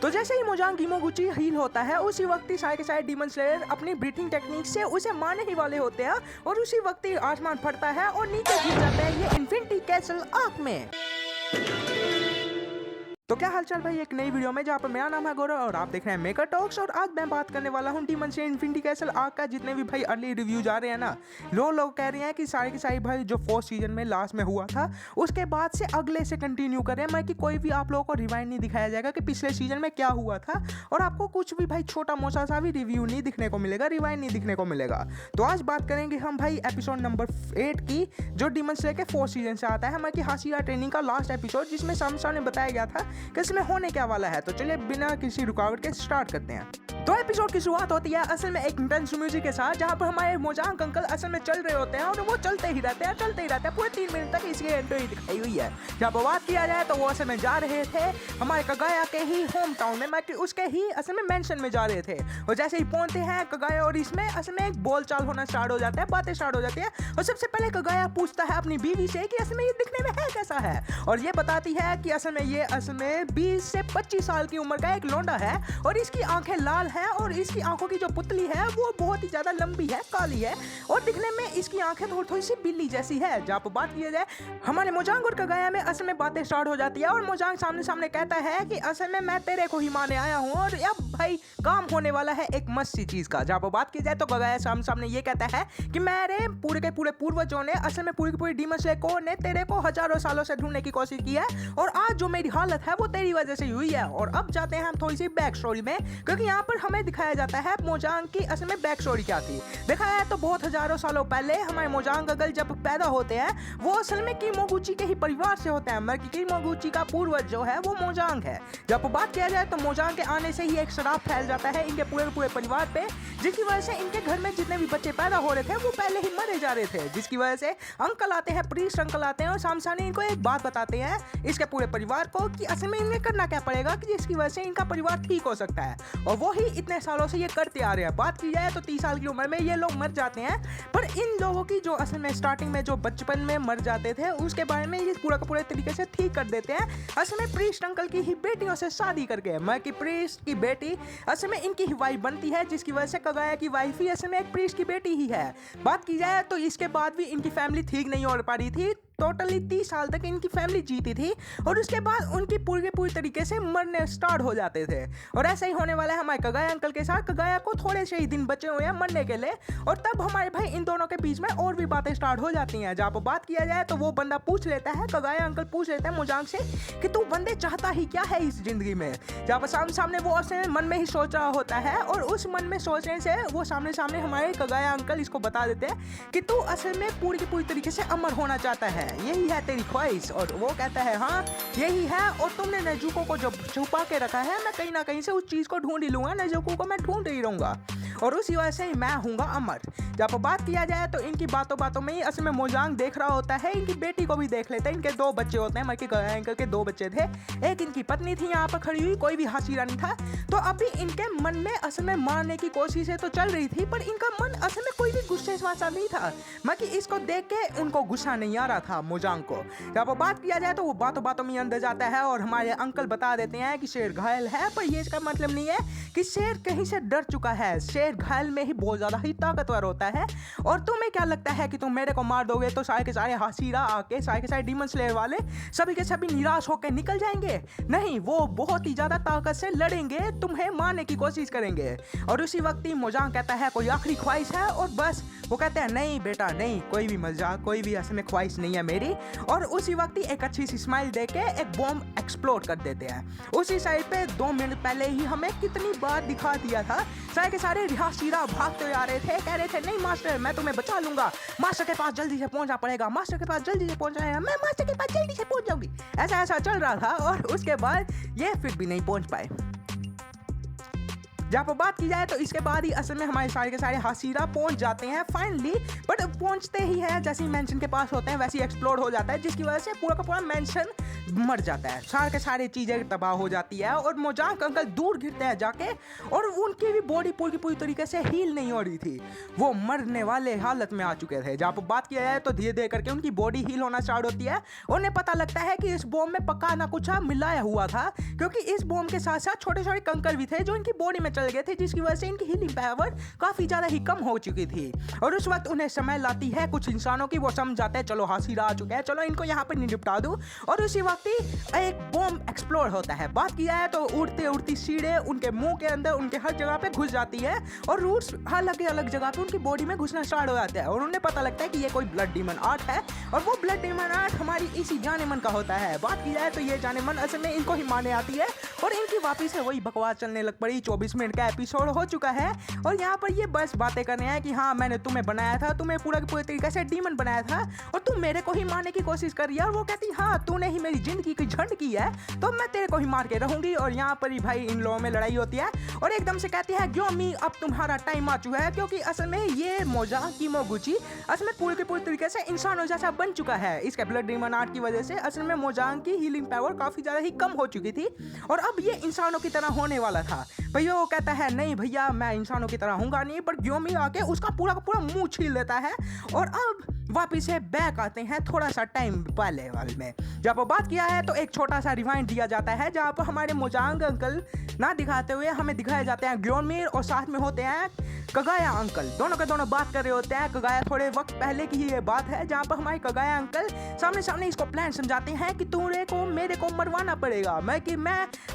तो जैसे ही Mojang किमोगुची heal होता है उसी वक्त ही सारे के सारे डीमन स्लेयर अपनी ब्रीथिंग टेक्निक से उसे मारने ही वाले होते हैं और उसी वक्त ही आसमान फटता है और नीचे गिर जाता है ये इन्फिनिटी कैसल आर्क में। तो क्या हालचाल भाई, एक नई वीडियो में जहाँ पर मेरा नाम है गौरव और आप देख रहे हैं मेकर टॉक्स। और आज मैं बात करने वाला हूँ demon slayer infinity castle arc का। जितने भी भाई अर्ली रिव्यूज आ रहे हैं ना, लोग कह रहे हैं कि सारे के सारे भाई जो फोर्थ सीजन में लास्ट में हुआ था उसके बाद से अगले से कंटिन्यू करें, मैं कि कोई भी आप लोगों को रिवाइंड नहीं दिखाया जाएगा कि पिछले सीजन में क्या हुआ था और आपको कुछ भी भाई छोटा मोटा सा भी रिव्यू नहीं दिखने को मिलेगा, रिवाइंड नहीं दिखने को मिलेगा। तो आज बात करेंगे हम भाई एपिसोड नंबर 8 की, जो डीमन स्लेयर के फोर्थ सीजन से आता है, मैं कि हाशिरा ट्रेनिंग का लास्ट एपिसोड, जिसमें सामने बताया गया था कि इसमें होने क्या वाला है। तो चलिए बिना किसी रुकावट के स्टार्ट करते हैं। तो एपिसोड की शुरुआत होती है असल में एक इंटेंस म्यूजिक के साथ, जहां पर हमारे मोजांग अंकल असल में चल रहे होते हैं और वो चलते ही रहते हैं पूरे 3 मिनट तक इसकी एंट्री दिखाई हुई है। जहाँ पर बात किया जाए तो वो असल में जा रहे थे हमारे कगाया के ही होम टाउन में, उसके ही असल में मेंशन में जा रहे थे। और जैसे ही पहुंचते हैं कगाया और इसमें असल में एक बोल चाल होना स्टार्ट हो जाता है, बातें स्टार्ट हो जाती है। और सबसे पहले कगाया पूछता है अपनी बीवी से कि असल में ये दिखने में है कैसा है, और ये बताती है कि असल में 20 से 25 साल की उम्र का एक लौंडा है और इसकी आंखें लाल हैं और इसकी आंखों की जो पुतली है वो बहुत ही ज्यादा लंबी है, काली है और दिखने में इसकी आंखें थोड़ी सी बिल्ली जैसी है। जहाँ पर बात की जाए हमारे मोजांग और कगाया में असल में बातें स्टार्ट हो जाती है और मोजांग सामने कहता है कि असल में मैं तेरे को ही माने आया हूँ और अब भाई काम होने वाला है एक मस्त सी चीज का। जहाँ पर बात की जाए तो कगाया सामने ये कहता है कि मेरे पूरे के पूरे पूर्वजों ने असल में पूरी डीमन स्लेयर कोर ने तेरे को हजारों सालों से ढूंढने की कोशिश की है और आज जो मेरी हालत है वो तेरी वजह से हुई है। और अब जाते हैं हम थोड़ी सी बैक स्टोरी में, क्योंकि यहाँ पर हमें दिखाया जाता है मोजांग की असल में बैक स्टोरी क्या थी। देखा है तो बहुत हजारों सालों पहले हमारे मोजांग अंकल जब पैदा होते हैं वो असल में किमोगुची के ही परिवार से होते हैं, मगर किमोगुची का पूर्वज जो है वो मोजांग है। जब बात किया जाए तो मोजांग के आने से ही एक श्राप फैल जाता है इनके पूरे परिवार पे, जिसकी वजह से इनके घर में जितने भी बच्चे पैदा हो रहे थे वो पहले ही मरे जा रहे थे। जिसकी वजह से अंकल आते हैं, प्रीस्ट अंकल आते हैं और सामने इनको एक बात बताते हैं इसके पूरे परिवार को कि असल में इन्हें करना क्या पड़ेगा कि जिसकी वजह से इनका परिवार ठीक हो सकता है। और वो ही इतने सालों से ये करते आ रहे हैं। बात की जाए तो 30 साल की उम्र में ये लोग मर जाते हैं, पर इन लोगों की जो असल में स्टार्टिंग में जो बचपन में मर जाते थे उसके बारे में ये पूरा का पूरे तरीके से ठीक कर देते हैं असल में प्रीस्ट अंकल की ही बेटियों से शादी करके। मैं कि प्रीस्ट की बेटी असल में इनकी ही वाइफ बनती है, जिसकी वजह से कगाया की वाइफ ही असल में एक प्रीस्ट की बेटी ही है। बात की जाए तो इसके बाद भी इनकी फैमिली ठीक नहीं हो पा रही थी, टोटली 30 साल तक इनकी फैमिली जीती थी और उसके बाद उनकी पूरी तरीके से मरने स्टार्ट हो जाते थे। और ऐसा ही होने वाला है हमारे कगाया अंकल के साथ। कगाया को थोड़े से ही दिन बचे हुए हैं मरने के लिए और तब हमारे भाई इन दोनों के बीच में और भी बातें स्टार्ट हो जाती हैं। जहाँ पर बात किया जाए तो वो बंदा पूछ लेता है, कगाया अंकल पूछ लेते हैं मोजांग से कि तू बंदे चाहता ही क्या है इस जिंदगी में। जहाँ पर सामने वो अपने मन में ही सोच रहा होता है और उस मन में सोचने से वो सामने हमारे कगाया अंकल इसको बता देते हैं कि तू असल में पूरी की पूरी तरीके से अमर होना चाहता है, यही है तेरी ख्वाहिश। और वो कहता है हाँ यही है, और तुमने नेजुको को जो छुपा के रखा है मैं कहीं ना कहीं से उस चीज को ढूंढ ही लूंगा, नेजुको को मैं ढूंढ ही रहूंगा और उसी वजह से मैं हूँगा अमर। जब बात किया जाए तो इनकी बातों में ही असल में मोजांग देख रहा होता है, इनकी बेटी को भी देख लेते हैं। इनके 2 बच्चे होते हैं, मरके कगाया अंकल के 2 बच्चे थे, एक इनकी पत्नी थी यहाँ पर खड़ी हुई, कोई भी हाशिरा नहीं था। तो अभी इनके मन में असल में मारने की कोशिशें तो चल रही थी, पर इनका मन असल में कोई भी गुस्से वाला नहीं था, मैं कि इसको देख के उनको गुस्सा नहीं आ रहा था मोजांग को। जब बात किया जाए तो वो बातों में अंदर जाता है और हमारे अंकल बता देते हैं कि शेर घायल है, पर ये इसका मतलब नहीं है कि शेर कहीं से डर चुका है। शेर घायल में ही बहुत ज्यादा ही ताकतवर होता है। और तुम्हें क्या लगता है कि तुम मेरे को मार दोगे तो सारे के सारे हाशिरा आके सारे के सारे डीमन स्लेयर वाले सभी के सभी निराश होकर निकल जाएंगे? नहीं, वो बहुत ही ज्यादा ताकत से लड़ेंगे, तुम्हें मारने की कोशिश करेंगे। और उसी वक्त ही मोजांग कहता है कोई आखिरी ख्वाहिश है, और बस वो कहते हैं नहीं बेटा नहीं, कोई भी मजाक कोई भी असल में ख्वाहिश नहीं है मेरी। और उसी वक्त ही एक अच्छी सी स्माइल देके एक बॉम्ब एक्सप्लोड कर देते हैं। उसी साइड पे 2 मिनट पहले ही हमें कितनी बार दिखा दिया था, सारे के सारे हाशिरा भागते हुए आ रहे थे, कह रहे थे नहीं मास्टर मैं तुम्हें बचा लूंगा, मास्टर के पास जल्दी से पहुंचना पड़ेगा, मास्टर के पास जल्दी से पहुंचना है, मैं मास्टर के पास जल्दी से पहुंच जाऊंगी। ऐसा चल रहा था और उसके बाद ये फिर भी नहीं पहुंच पाए। जहाँ पर बात की जाए तो इसके बाद ही असल में हमारे सारे के सारे हाशिरा पहुंच जाते हैं फाइनली, बट पहुंचते ही है जैसे ही मेंशन के पास होते हैं वैसे ही एक्सप्लोड हो जाता है, जिसकी वजह से पूरा का पूरा मेंशन मर जाता है, सारे के सारे चीजें तबाह हो जाती है और मोजांग अंकल दूर गिरते हैं जाके और उनकी भी बॉडी पूरी तरीके से हील नहीं हो रही थी, वो मरने वाले हालत में आ चुके थे। जहाँ पर बात किया जाए तो धीरे धीरे करके उनकी बॉडी हील होना स्टार्ट होती है। उन्हें पता लगता है कि इस बॉम्ब में पक्का ना कुछ मिलाया हुआ था, क्योंकि इस बॉम्ब के साथ साथ छोटे छोटे कंकर भी थे जो इनकी बॉडी में चल गए थे, जिसकी वजह से इनकी हीलिंग पावर काफी ज्यादा ही कम हो चुकी थी। और उस वक्त उन्हें समय लाती है कुछ इंसानों की, वो समझ जाते हैं चलो हासिरा आ चुका है, चलो इनको यहाँ पर निपटा दूं। और उसी वक्त ही एक बॉम्ब एक्सप्लोड होता है। बात किया है तो उड़ते उड़ती सीढ़े उनके मुंह के अंदर उनके हर जगह पे घुस जाती है और रूट्स अलग अलग जगह पे उनकी बॉडी में घुसना स्टार्ट हो जाता है। और उन्हें पता लगता है कि ये कोई ब्लड डीमन आर्ट है और वो ब्लड डीमन आर्ट हमारी इसी जानेमन का होता है। बात की जाए तो ये जानेमन असल में इनको ही मारने आती है और इनकी वापिस से वही बकवास चलने लग पड़ी। 24 मिनट का एपिसोड हो चुका है और यहाँ पर ये बस बातें कर रहे हैं कि हाँ मैंने तुम्हें बनाया था, तुम्हें पूरा के पूरे तरीके से डीमन बनाया था और तुम मेरे को ही मारने की कोशिश कर रही है। और वो कहती हाँ तूने ही मेरी जिंदगी की झंड की है तो मैं तेरे को ही मार के रहूंगी। और यहाँ पर ही भाई इन लोगों में लड़ाई होती है और एकदम से कहती है ग्योमी अब तुम्हारा टाइम आ चुका है, क्योंकि असल में ये मोजांग किमोगुची असल में पूरे के पूरे तरीके से इंसानों जैसा बन चुका है। इसके ब्लड डीमन आर्ट की वजह से असल में मोजांग की हीलिंग पावर काफी ज्यादा ही कम हो चुकी थी और अब ये इंसानों की तरह होने वाला था। भैया वो कहता है नहीं भैया मैं इंसानों की तरह हूँगा नहीं, पर ग्योमी आके उसका पूरा का पूरा मुंह छील लेता है। और अब वापिस से बैक आते हैं थोड़ा सा टाइम पहले वाले में। जब बात किया है तो एक छोटा सा रिवाइंड दिया जाता है जहाँ पर हमारे मोजांग अंकल ना दिखाते हुए हमें दिखाए जाते हैं ग्योनमीर और साथ में होते हैं कगाया अंकल। दोनों के दोनों बात कर रहे होते हैं। कगाया थोड़े वक्त पहले की ही ये बात है जहाँ पर हमारे कगाया अंकल सामने सामने इसको प्लान समझाते हैं कि तुमरे को मेरे को मरवाना पड़ेगा, मैं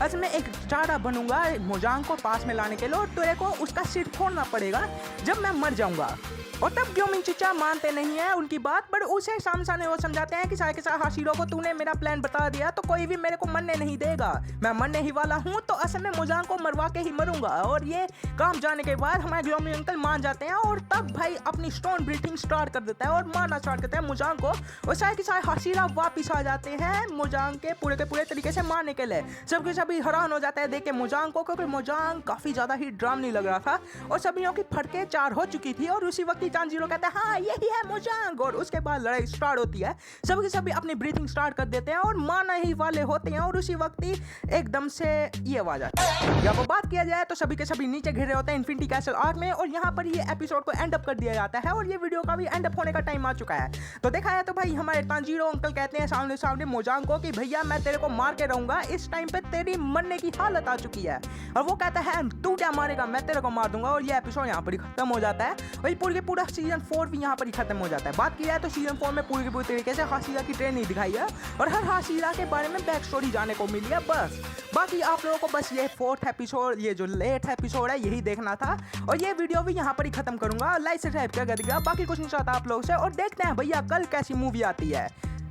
असल में एक चारा बनूंगा मोजांग को पास में लाने के लिए और तेरे को उसका सिर फोड़ना पड़ेगा जब मैं मर जाऊंगा। और तब ग्योमिंग चिचा मानते नहीं है उनकी बात, पर उसे सामने वो समझाते हैं कि सारे के सारे हाशिरो को तूने मेरा प्लान बता दिया तो कोई भी मेरे को मरने नहीं देगा, मैं मरने ही वाला हूँ तो असल में मोजांग को मरवा के ही मरूंगा। और ये काम जाने के बाद हमारे ग्योमिंग अंकल मान जाते हैं और तब भाई अपनी स्टोन ब्रीथिंग स्टार्ट कर देता है और मारना स्टार्ट करता है मोजांग को। और सारे के सारे हाशिरा वापिस आ जाते हैं मोजांग के पूरे तरीके से मारने के लिए। सबके सभी हैरान हो जाता है देख के मोजांग को, क्योंकि मोजांग काफी ज्यादा ही ड्रामनी लग रहा था और सभी की फटके 4 हो चुकी थी। और उसी वक्त तानजीरो कहता है हाँ यही है मोजांग। और उसके बाद लड़ाई स्टार्ट होती है, सभी के सभी अपनी ब्रीथिंग स्टार्ट कर देते हैं और मारना ही वाले होते हैं। और उसी वक्त ही एकदम से ये आवाज आती है। जब बात किया जाए तो सभी के सभी नीचे घिरे होते हैं इन्फिनिटी कैसल आर्क में और यहाँ पर ये एपिसोड को एंड अप कर दिया जाता है और ये वीडियो का भी एंड अप होने का टाइम आ चुका है। तो देखा है तो भाई हमारे तानजीरो अंकल कहते हैं सामने सामने मोजांग को कि भैया मैं तेरे को मार के रहूंगा, इस टाइम पे तेरी मरने की हालत आ चुकी है। और वो कहता है तू क्या मारेगा, मैं तेरे को मार दूंगा। और ये एपिसोड यहाँ पर ही खत्म हो जाता है। वही पूरा सीजन 4 भी यहाँ पर ही खत्म हो जाता है। बात की जाए तो सीजन 4 में पूरी तरीके से हाशिरा की ट्रेन नहीं दिखाई है और हर हाशिरा के बारे में बैक स्टोरी जाने को मिली है बस। बाकी आप लोगों को बस ये 4th एपिसोड, ये जो लेट एपिसोड है यही देखना था और ये वीडियो भी यहाँ पर ही खत्म करूंगा। लाइक सब्सक्राइब कर देगा, बाकी कुछ नहीं चाहता आप लोगों से। और देखते हैं भैया कल कैसी मूवी आती है,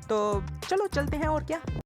तो चलो चलते हैं और क्या।